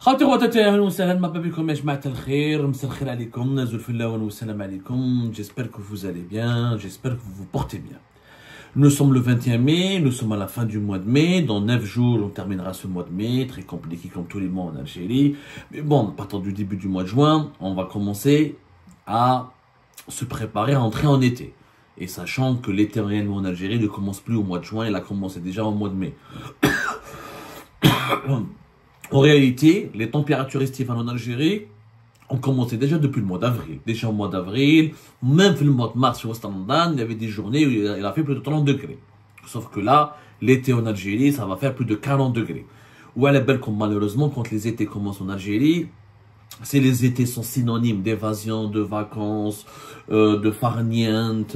خاوتي خواتاتي اهلا وسهلا مرحبا بكم يا جماعة الخير مساء الخير عليكم نزول في الله والسلام عليكم. J'espère que vous allez bien, j'espère que vous vous portez bien. Nous sommes le 21 mai, nous sommes à la fin du mois de mai. Dans 9 jours, on terminera ce mois de mai, très compliqué comme tous les mois en Algérie. Mais bon, à partir du début du mois de juin, on va commencer à se préparer à entrer en été. Et sachant que l'été réellement en Algérie ne commence plus au mois de juin, il a commencé déjà au mois de mai. En réalité, les températures estivales en Algérie ont commencé déjà depuis le mois d'avril. Déjà au mois d'avril, même le mois de mars, il y avait des journées où il a fait plus de 30 degrés. Sauf que là, l'été en Algérie, ça va faire plus de 40 degrés. Ou à la belle, comme malheureusement, quand les étés commencent en Algérie, les étés sont synonymes d'évasion, de vacances, de farniente,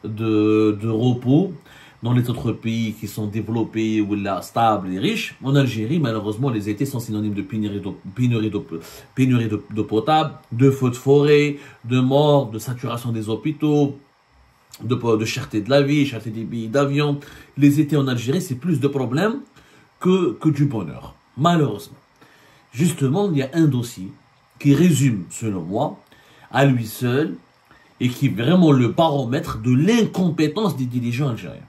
de repos. Dans les autres pays qui sont développés ou là, stables et riches, en Algérie, malheureusement, les étés sont synonymes de pénurie d'eau potable, de feux de forêt, de morts, de saturation des hôpitaux, de cherté de la vie, cherté des billets d'avion. Les étés en Algérie, c'est plus de problèmes que du bonheur, malheureusement. Justement, il y a un dossier qui résume, selon moi, à lui seul, et qui est vraiment le baromètre de l'incompétence des dirigeants algériens.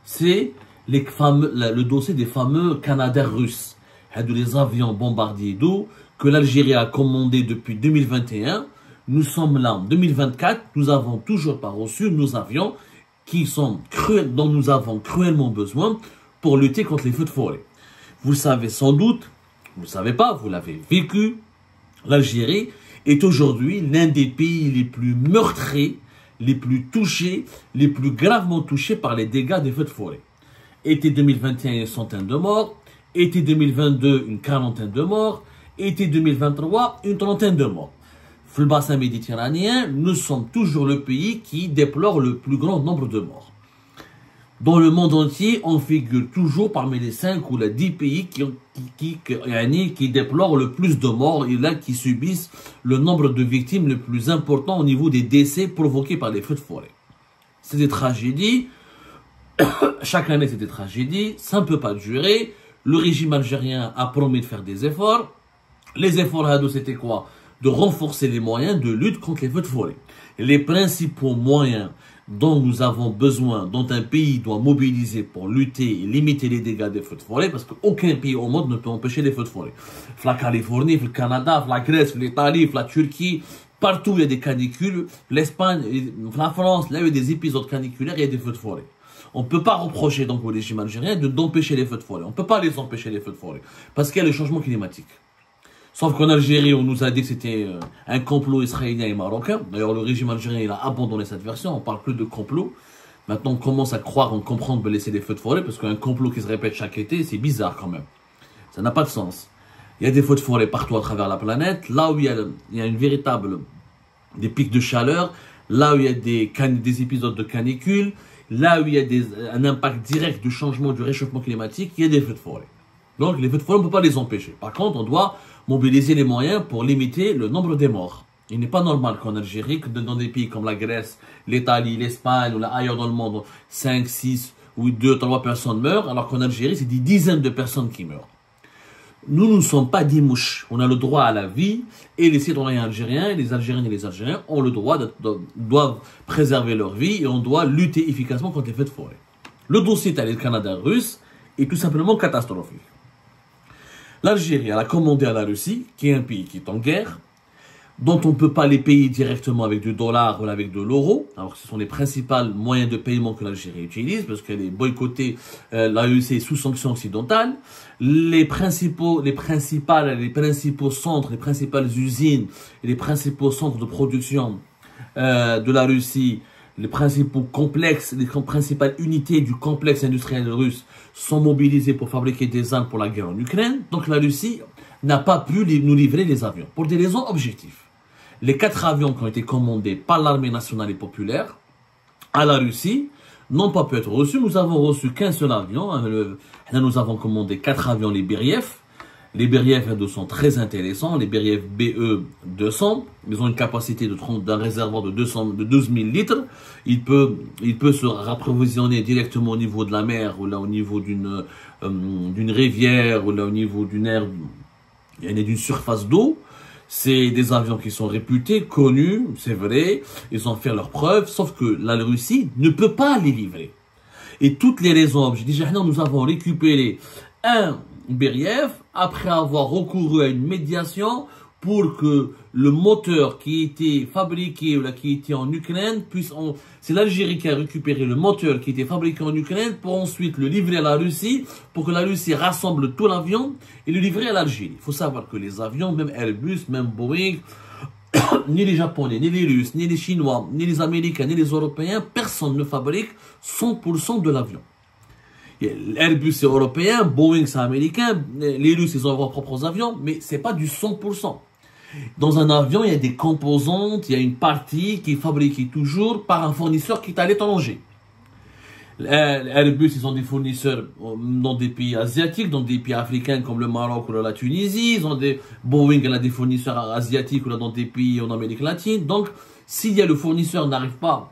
C'est le dossier des fameux Canadair russes, les avions bombardiers d'eau que l'Algérie a commandé depuis 2021. Nous sommes là en 2024, nous n'avons toujours pas reçu nos avions dont nous avons cruellement besoin pour lutter contre les feux de forêt. Vous savez sans doute, vous ne savez pas, vous l'avez vécu, l'Algérie est aujourd'hui l'un des pays les plus meurtrés, les plus touchés, les plus gravement touchés par les dégâts des feux de forêt. Été 2021, une centaine de morts. Été 2022, une quarantaine de morts. Été 2023, une trentaine de morts. Dans le bassin méditerranéen, nous sommes toujours le pays qui déplore le plus grand nombre de morts. Dans le monde entier, on figure toujours parmi les 5 ou les 10 pays qui déplorent le plus de morts et là qui subissent le nombre de victimes le plus important au niveau des décès provoqués par les feux de forêt. C'est des tragédies. Chaque année, c'est des tragédies. Ça ne peut pas durer. Le régime algérien a promis de faire des efforts. Les efforts, c'était quoi? De renforcer les moyens de lutte contre les feux de forêt. Les principaux moyens dont nous avons besoin, dont un pays doit mobiliser pour lutter et limiter les dégâts des feux de forêt, parce qu'aucun pays au monde ne peut empêcher les feux de forêt. La Californie, le Canada, la Grèce, l'Italie, la Turquie, partout il y a des canicules. L'Espagne, la France, là il y a des épisodes caniculaires, il y a des feux de forêt. On ne peut pas reprocher donc au régime algérien d'empêcher les feux de forêt. On ne peut pas les empêcher les feux de forêt, parce qu'il y a le changement climatique. Sauf qu'en Algérie, on nous a dit que c'était un complot israélien et marocain. D'ailleurs, le régime algérien, il a abandonné cette version. On ne parle plus de complot. Maintenant, on commence à croire, on comprend de laisser des feux de forêt, parce qu'un complot qui se répète chaque été, c'est bizarre quand même. Ça n'a pas de sens. Il y a des feux de forêt partout à travers la planète. Là où il y a une véritable, des pics de chaleur, là où il y a des épisodes de canicule, là où il y a un impact direct du changement, du réchauffement climatique, il y a des feux de forêt. Donc, les feux de forêt, on ne peut pas les empêcher. Par contre, on doit mobiliser les moyens pour limiter le nombre des morts. Il n'est pas normal qu'en Algérie, que dans des pays comme la Grèce, l'Italie, l'Espagne ou ailleurs dans le monde, 5, 6 ou 2, 3 personnes meurent, alors qu'en Algérie, c'est des dizaines de personnes qui meurent. Nous ne sommes pas des mouches. On a le droit à la vie et les citoyens algériens, les Algériennes et les Algériens ont le droit, doivent préserver leur vie et on doit lutter efficacement contre les feux de forêt. Le dossier le Canada russe est tout simplement catastrophique. L'Algérie, elle a commandé à la Russie, qui est un pays qui est en guerre, dont on ne peut pas les payer directement avec du dollar ou avec de l'euro. Alors ce sont les principaux moyens de paiement que l'Algérie utilise, parce qu'elle est boycottée, la Russie est sous sanctions occidentales. Les principaux centres, les principales usines et les principaux centres de production de la Russie, les principaux complexes, les principales unités du complexe industriel russe sont mobilisés pour fabriquer des armes pour la guerre en Ukraine. Donc la Russie n'a pas pu nous livrer les avions, pour des raisons objectives. Les 4 avions qui ont été commandés par l'armée nationale et populaire à la Russie n'ont pas pu être reçus. Nous avons reçu qu'un seul avion. Nous avons commandé 4 avions, les Beriev. Les Beriev sont très intéressants. Les Beriev BE-200, ils ont une capacité d'un réservoir de 12 000 litres. Il peut se rapprovisionner directement au niveau de la mer, ou là au niveau d'une rivière, ou là au niveau d'une aire Il y en a d'une surface d'eau. C'est des avions qui sont réputés, connus, c'est vrai. Ils ont fait leurs preuves, sauf que la Russie ne peut pas les livrer. Et toutes les raisons objectives, nous avons récupéré un Beriev après avoir recouru à une médiation pour que le moteur qui était fabriqué ou là, qui était en Ukraine puisse... C'est l'Algérie qui a récupéré le moteur qui était fabriqué en Ukraine pour ensuite le livrer à la Russie, pour que la Russie rassemble tout l'avion et le livrer à l'Algérie. Il faut savoir que les avions, même Airbus, même Boeing, ni les Japonais, ni les Russes, ni les Chinois, ni les Américains, ni les Européens, personne ne fabrique 100% de l'avion. Airbus c'est européen, Boeing c'est américain, les Russes ils ont leurs propres avions, mais c'est pas du 100%. Dans un avion, il y a des composantes, il y a une partie qui est fabriquée toujours par un fournisseur qui est à l'étranger. Airbus, ils ont des fournisseurs dans des pays asiatiques, dans des pays africains comme le Maroc ou la Tunisie. Ils ont des Boeing, elle a des fournisseurs asiatiques ou là dans des pays en Amérique latine. Donc, si le fournisseur n'arrive pas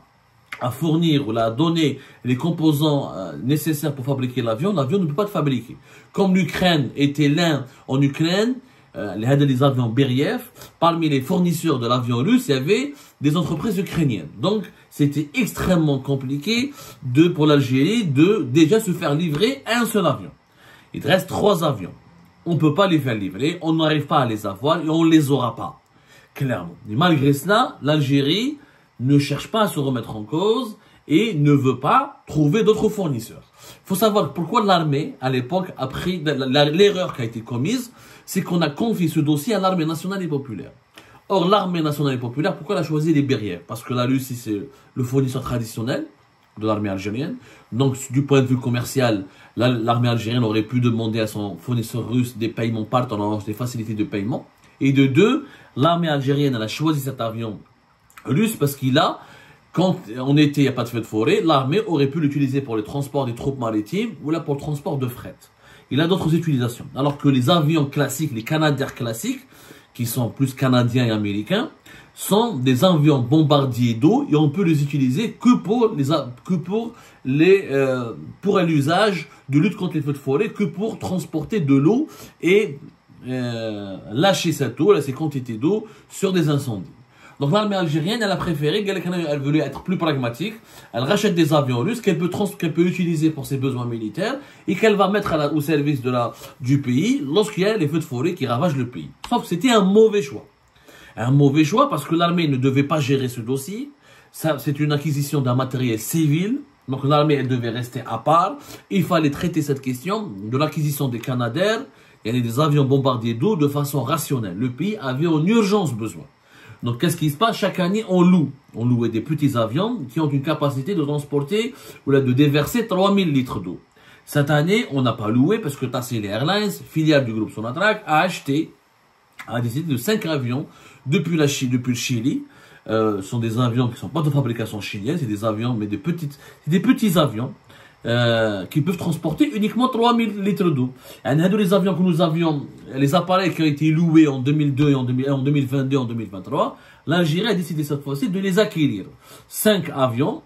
à fournir ou à donner les composants nécessaires pour fabriquer l'avion ne peut pas être fabriqué. Comme l'Ukraine était l'un en Ukraine, les avions Beriev, parmi les fournisseurs de l'avion russe, il y avait des entreprises ukrainiennes. Donc, c'était extrêmement compliqué pour l'Algérie de déjà se faire livrer un seul avion. Il reste 3 avions. On ne peut pas les faire livrer, on n'arrive pas à les avoir et on ne les aura pas. Clairement. Et malgré cela, l'Algérie ne cherche pas à se remettre en cause et ne veut pas trouver d'autres fournisseurs. Il faut savoir pourquoi l'armée, à l'époque, a pris l'erreur qui a été commise, c'est qu'on a confié ce dossier à l'armée nationale et populaire. Or, l'armée nationale et populaire, pourquoi elle a choisi les Beriev? Parce que la Russie, c'est le fournisseur traditionnel de l'armée algérienne. Donc, du point de vue commercial, l'armée algérienne aurait pu demander à son fournisseur russe des paiements partant, des facilités de paiement. Et de deux, l'armée algérienne, elle a choisi cet avion russe parce qu'il a, quand on était, il n'y a pas de feu de forêt, l'armée aurait pu l'utiliser pour le transport des troupes maritimes ou là pour le transport de fret. Il a d'autres utilisations. Alors que les avions classiques, les Canadair classiques, qui sont plus canadiens et américains, sont des avions bombardiers d'eau et on peut les utiliser que pour l'usage de lutte contre les feux de forêt, que pour transporter de l'eau et lâcher cette eau, ces quantités d'eau sur des incendies. Donc l'armée algérienne, elle a préféré, elle voulait être plus pragmatique, elle rachète des avions russes qu'elle peut utiliser pour ses besoins militaires et qu'elle va mettre au service du pays lorsqu'il y a les feux de forêt qui ravagent le pays. Sauf que c'était un mauvais choix. Un mauvais choix parce que l'armée ne devait pas gérer ce dossier. C'est une acquisition d'un matériel civil. Donc l'armée, elle devait rester à part. Il fallait traiter cette question de l'acquisition des Canadair et des avions bombardiers d'eau de façon rationnelle. Le pays avait en urgence besoin. Donc, qu'est-ce qui se passe? Chaque année, on loue. On louait des petits avions qui ont une capacité de transporter ou là, de déverser 3000 litres d'eau. Cette année, on n'a pas loué parce que Tassili Airlines, filiale du groupe Sonatrach, a décidé de 5 avions depuis le Chili. Ce sont des avions qui ne sont pas de fabrication chilienne, c'est des avions, mais des petits avions. Qui peuvent transporter uniquement 3000 litres d'eau. Les avions que nous avions, les appareils qui ont été loués en 2002, en 2022, en 2023, l'Algérie a décidé cette fois-ci de les acquérir. 5 avions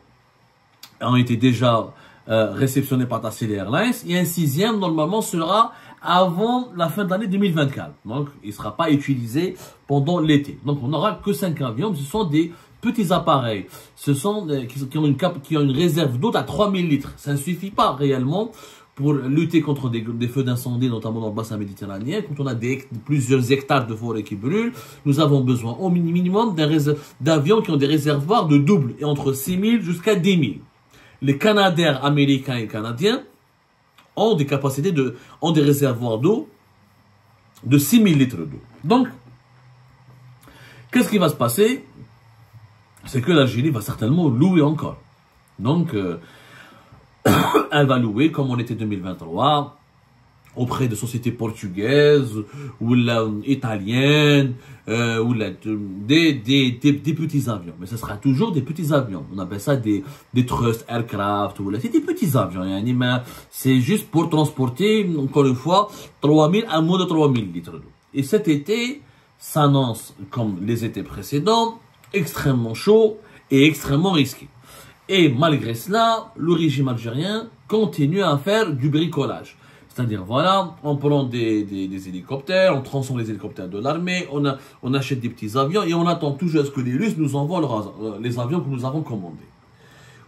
ont été déjà réceptionnés par Tassili Airlines et un 6e normalement sera avant la fin de l'année 2024. Donc il ne sera pas utilisé pendant l'été. Donc on n'aura que 5 avions, ce sont des petits appareils, qui ont une réserve d'eau à 3000 litres. Ça ne suffit pas réellement pour lutter contre des feux d'incendie, notamment dans le bassin méditerranéen. Quand on a plusieurs hectares de forêt qui brûlent, nous avons besoin au minimum d'avions qui ont des réservoirs de double, et entre 6000 jusqu'à 10 000. Les Canadair américains et canadiens ont des capacités ont des réservoirs d'eau de 6000 litres d'eau. Donc, qu'est-ce qui va se passer? C'est que l'Algérie va certainement louer encore. Donc, elle va louer, comme on était 2023, auprès de sociétés portugaises, ou italiennes, ou des petits avions. Mais ce sera toujours des petits avions. On appelle ça des Trust Aircraft, c'est des petits avions. C'est juste pour transporter, encore une fois, à moins de 3000 litres d'eau. Et cet été s'annonce, comme les étés précédents, extrêmement chaud et extrêmement risqué. Et malgré cela, le régime algérien continue à faire du bricolage. C'est-à-dire, voilà, on prend des hélicoptères, on transforme les hélicoptères de l'armée, on achète des petits avions et on attend toujours à ce que les Russes nous envoient les avions que nous avons commandés.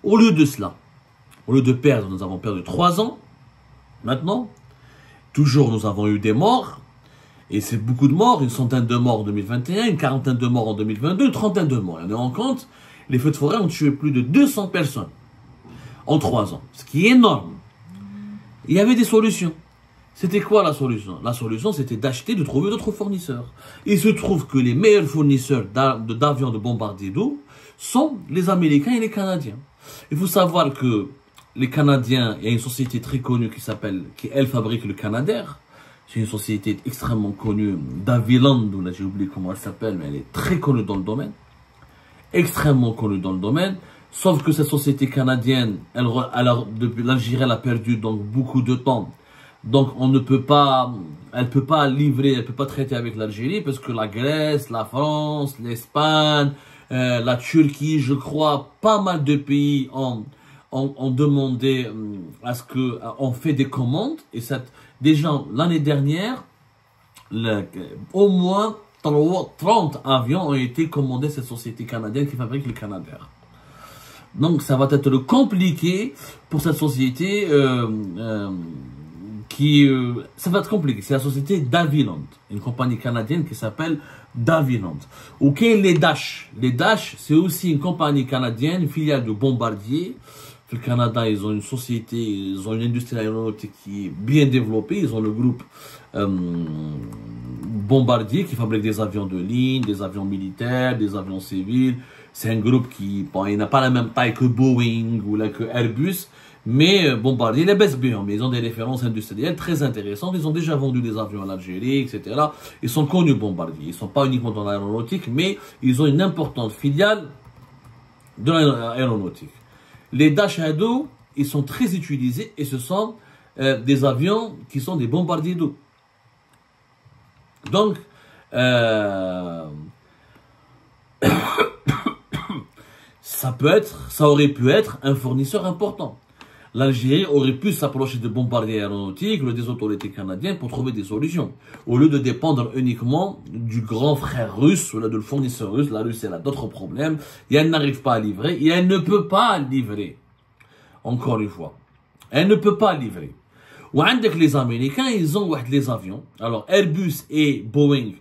Au lieu de cela, au lieu de perdre, nous avons perdu 3 ans. Maintenant, toujours nous avons eu des morts. Et c'est beaucoup de morts, une centaine de morts en 2021, une quarantaine de morts en 2022, une trentaine de morts. Et on est en compte, les feux de forêt ont tué plus de 200 personnes en 3 ans, ce qui est énorme. Il y avait des solutions. C'était quoi la solution? La solution, c'était d'acheter, de trouver d'autres fournisseurs. Il se trouve que les meilleurs fournisseurs d'avions de bombardiers d'eau sont les Américains et les Canadiens. Il faut savoir que les Canadiens, il y a une société très connue qui elle fabrique le Canadair. C'est une société extrêmement connue d'Aviland, là j'ai oublié comment elle s'appelle, mais elle est très connue dans le domaine. Extrêmement connue dans le domaine. Sauf que cette société canadienne, depuis l'Algérie, elle a perdu donc beaucoup de temps. Donc on ne peut pas, elle peut pas livrer, elle peut pas traiter avec l'Algérie parce que la Grèce, la France, l'Espagne, la Turquie, je crois, pas mal de pays ont demandé à ce que on fait des commandes et déjà l'année dernière, au moins 30 avions ont été commandés à cette société canadienne qui fabrique le Canadair. Donc ça va être compliqué pour cette société ça va être compliqué. C'est la société d'Aviland, une compagnie canadienne qui s'appelle d'Aviland. Ok, les Dash. Les Dash, c'est aussi une compagnie canadienne, une filiale de Bombardier. Le Canada, ils ont une société, ils ont une industrie aéronautique qui est bien développée. Ils ont le groupe Bombardier qui fabrique des avions de ligne, des avions militaires, des avions civils. C'est un groupe qui, bon, il n'a pas la même taille que Boeing ou là, que Airbus, mais Bombardier les baisse bien. Mais ils ont des références industrielles très intéressantes. Ils ont déjà vendu des avions à l'Algérie, etc. Ils sont connus Bombardier. Ils ne sont pas uniquement dans l'aéronautique, mais ils ont une importante filiale de l'aéronautique. Les Dash Shadow, ils sont très utilisés et ce sont des avions qui sont des bombardiers d'eau. Donc, ça aurait pu être un fournisseur important. L'Algérie aurait pu s'approcher de bombardiers aéronautiques ou des autorités canadiennes pour trouver des solutions. Au lieu de dépendre uniquement du grand frère russe ou de le fournisseur russe, la Russie elle a d'autres problèmes et elle n'arrive pas à livrer et elle ne peut pas livrer. Encore une fois, elle ne peut pas livrer. Ou avec les Américains, ils ont les avions. Alors Airbus et Boeing,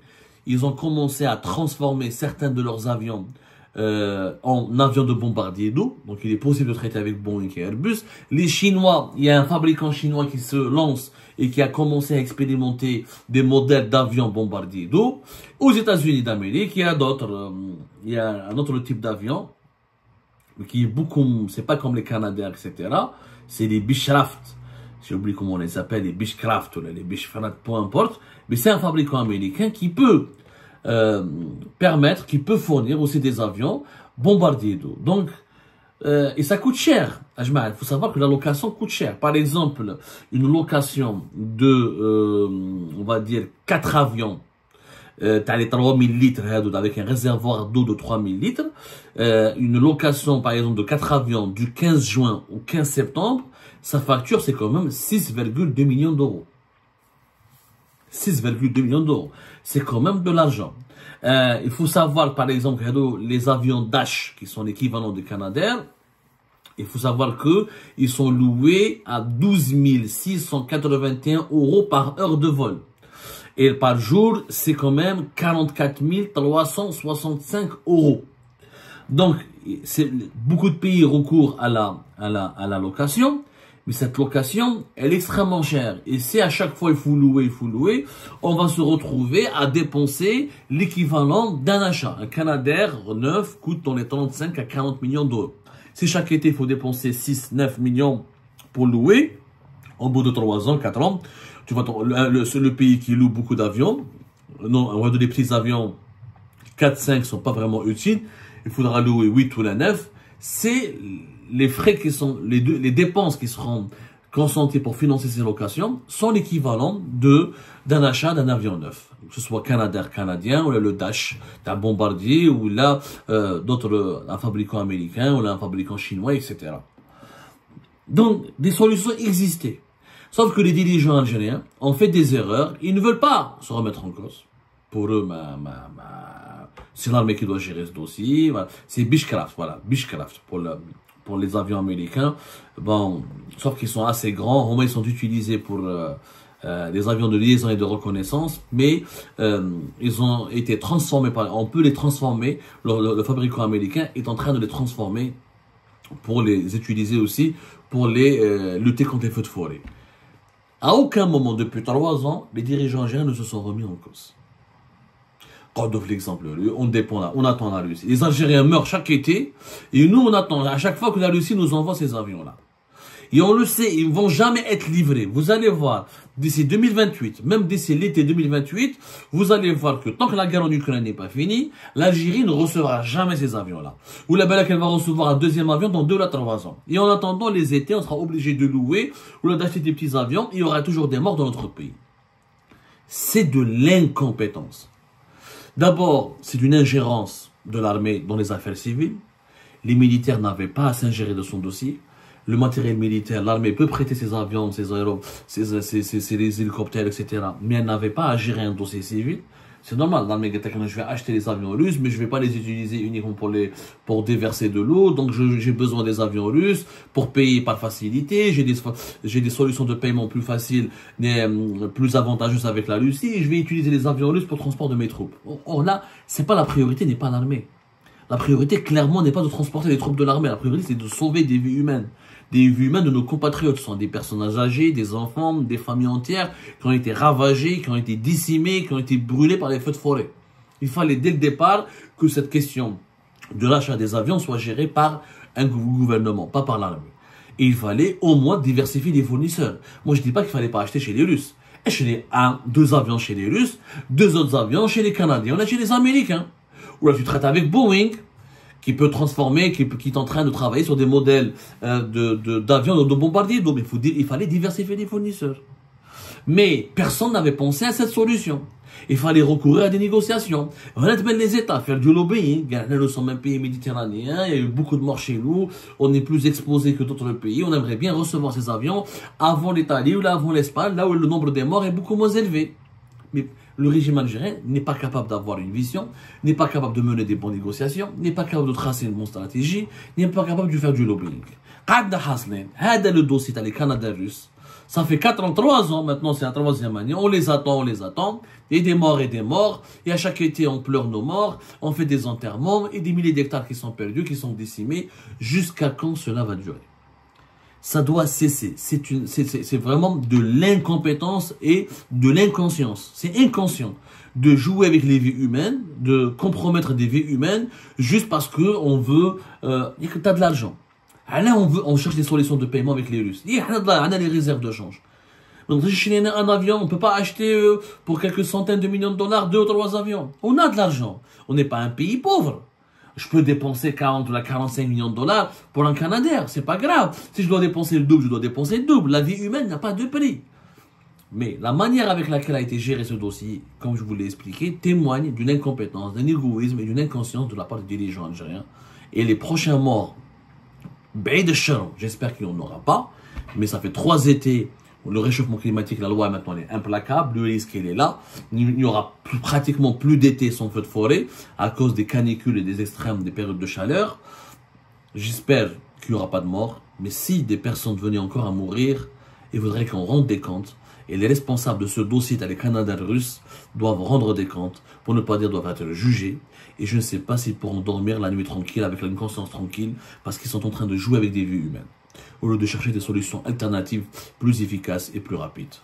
ils ont commencé à transformer certains de leurs avions en avions de bombardier d'eau. Donc il est possible de traiter avec Boeing et Airbus. Les Chinois, il y a un fabricant chinois qui se lance et qui a commencé à expérimenter des modèles d'avions bombardiers d'eau. Aux États-Unis d'Amérique, il y a un autre type d'avion qui est beaucoup, c'est pas comme les Canadair, etc. C'est les Beechcraft. J'ai oublié comment on les appelle, les Beechcraft ou les Beechcraft, peu importe. Mais c'est un fabricant américain qui peut qui peut fournir aussi des avions bombardiers d'eau. Donc, et ça coûte cher. Il faut savoir que la location coûte cher. Par exemple, une location de, on va dire, 4 avions, t'as les 3000 litres avec un réservoir d'eau de 3000 litres. Une location, par exemple, de 4 avions du 15 juin au 15 septembre, sa facture, c'est quand même 6,2 millions d'euros. 6,2 millions d'euros. C'est quand même de l'argent. Il faut savoir, par exemple, les avions Dash, qui sont l'équivalent du Canadair, il faut savoir que ils sont loués à 12 681 € par heure de vol. Et par jour, c'est quand même 44 365 €. Donc, beaucoup de pays recourent à la location. Mais cette location, elle est extrêmement chère. Et si à chaque fois il faut louer, on va se retrouver à dépenser l'équivalent d'un achat. Un Canadair neuf coûte dans les 35 à 40 millions d'euros. Si chaque été il faut dépenser 6-9 millions pour louer, au bout de 3 ans, 4 ans, tu vois, le pays qui loue beaucoup d'avions, non, on va donner des petits avions, 4-5 sont pas vraiment utiles, il faudra louer 8 ou la 9, c'est les frais qui sont, les dépenses qui seront consentées pour financer ces locations sont l'équivalent d'un achat d'un avion neuf. Que ce soit Canadair canadien, ou là, le Dash d'un Bombardier, ou là, un fabricant américain, ou là, un fabricant chinois, etc. Donc, des solutions existaient. Sauf que les dirigeants algériens ont fait des erreurs. Ils ne veulent pas se remettre en cause. Pour eux, c'est l'armée qui doit gérer ce dossier. Voilà. C'est Beechcraft, voilà, Beechcraft pour les avions américains. Bon, sauf qu'ils sont assez grands. Au moins, ils sont utilisés pour des avions de liaison et de reconnaissance, mais ils ont été transformés on peut les transformer. Le fabricant américain est en train de les transformer pour les utiliser aussi pour les lutter contre les feux de forêt. À aucun moment depuis 3 ans, les dirigeants algériens ne se sont remis en cause. Quand on l'exemple, on dépend là, on attend la Russie. Les Algériens meurent chaque été et nous on attend à chaque fois que la Russie nous envoie ces avions-là. Et on le sait, ils ne vont jamais être livrés. Vous allez voir, d'ici 2028, même d'ici l'été 2028, vous allez voir que tant que la guerre en Ukraine n'est pas finie, l'Algérie ne recevra jamais ces avions-là. Ou la belle qu'elle va recevoir un deuxième avion dans 2 à 3 ans. Et en attendant les étés, on sera obligé de louer ou d'acheter des petits avions. Il y aura toujours des morts dans notre pays. C'est de l'incompétence. D'abord, c'est une ingérence de l'armée dans les affaires civiles. Les militaires n'avaient pas à s'ingérer de son dossier. Le matériel militaire, l'armée peut prêter ses avions, ses hélicoptères, etc. Mais elle n'avait pas à gérer un dossier civil. C'est normal, l'armée dit que je vais acheter les avions russes, mais je ne vais pas les utiliser uniquement pour déverser de l'eau. Donc j'ai besoin des avions russes pour payer par facilité. J'ai des solutions de paiement plus faciles, plus avantageuses avec la Russie. Et je vais utiliser les avions russes pour le transport de mes troupes. Or là, c'est pas la priorité, n'est pas l'armée. La priorité, clairement, n'est pas de transporter les troupes de l'armée. La priorité, c'est de sauver des vies humaines. Des vies humaines de nos compatriotes. Ce sont des personnes âgées, des enfants, des familles entières qui ont été ravagées, qui ont été décimées, qui ont été brûlées par les feux de forêt. Il fallait dès le départ que cette question de l'achat des avions soit gérée par un gouvernement, pas par l'armée. Et il fallait au moins diversifier les fournisseurs. Moi, je ne dis pas qu'il fallait pas acheter chez les Russes. Acheter 2 avions chez les Russes, 2 autres avions chez les Canadiens, on a chez les Américains. Ou là, tu traites avec Boeing, qui peut transformer, qui est en train de travailler sur des modèles d'avions, de bombardiers. Donc, il fallait diversifier les fournisseurs. Mais personne n'avait pensé à cette solution. Il fallait recourir à des négociations. Honnêtement, les États, faire du lobbying. Nous sommes un pays méditerranéen, il y a eu beaucoup de morts chez nous, on est plus exposé que d'autres pays, on aimerait bien recevoir ces avions avant l'Italie ou là avant l'Espagne, là où le nombre des morts est beaucoup moins élevé. Mais le régime algérien n'est pas capable d'avoir une vision, n'est pas capable de mener des bonnes négociations, n'est pas capable de tracer une bonne stratégie, n'est pas capable de faire du lobbying. Le dossier dans les Canadiens russes. Ça fait 3 ans maintenant, c'est la 3e année. On les attend. Et des morts. Et à chaque été, on pleure nos morts. On fait des enterrements et des milliers d'hectares qui sont perdus, qui sont décimés. Jusqu'à quand cela va durer? Ça doit cesser. C'est vraiment de l'incompétence et de l'inconscience. C'est inconscient de jouer avec les vies humaines, de compromettre des vies humaines juste parce que on veut, que t'as de l'argent. Là, on cherche des solutions de paiement avec les Russes. On a les réserves de change. Donc, si on a un avion, on ne peut pas acheter pour quelques centaines de millions de dollars 2 ou 3 avions. On a de l'argent. On n'est pas un pays pauvre. Je peux dépenser 40 ou 45 millions de dollars pour un Canadair. C'est pas grave. Si je dois dépenser le double, je dois dépenser le double. La vie humaine n'a pas de prix. Mais la manière avec laquelle a été géré ce dossier, comme je vous l'ai expliqué, témoigne d'une incompétence, d'un égoïsme et d'une inconscience de la part des dirigeants algériens. Et les prochains morts, j'espère qu'il n'y en aura pas, mais ça fait 3 étés où le réchauffement climatique, la loi maintenant est implacable, le risque il est là, il n'y aura pratiquement plus d'été sans feu de forêt à cause des canicules et des extrêmes des périodes de chaleur. J'espère qu'il n'y aura pas de mort, mais si des personnes venaient encore à mourir, il faudrait qu'on rende des comptes. Et les responsables de ce dossier, les Canadiens russes, doivent rendre des comptes, pour ne pas dire doivent être jugés. Et je ne sais pas s'ils pourront dormir la nuit tranquille, avec une conscience tranquille, parce qu'ils sont en train de jouer avec des vies humaines, au lieu de chercher des solutions alternatives plus efficaces et plus rapides.